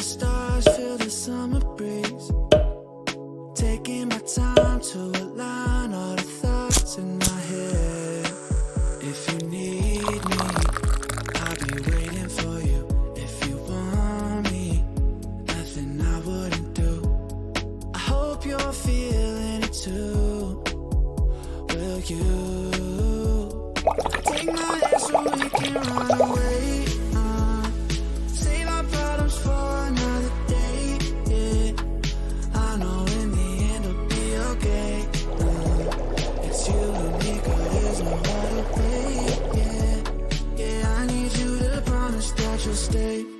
the stars, feel the summer breeze. Taking my time to align all the thoughts in my head. If you need me, I'll be waiting for you. If you want me, nothing I wouldn't do. I hope you're feeling it too. Will you take my hand so we can run away? Save our problems for another day. Yeah, I know in the end it'll be okay. It's you and me, girl, there's no other way. Yeah, yeah, I need you to promise that you'll stay.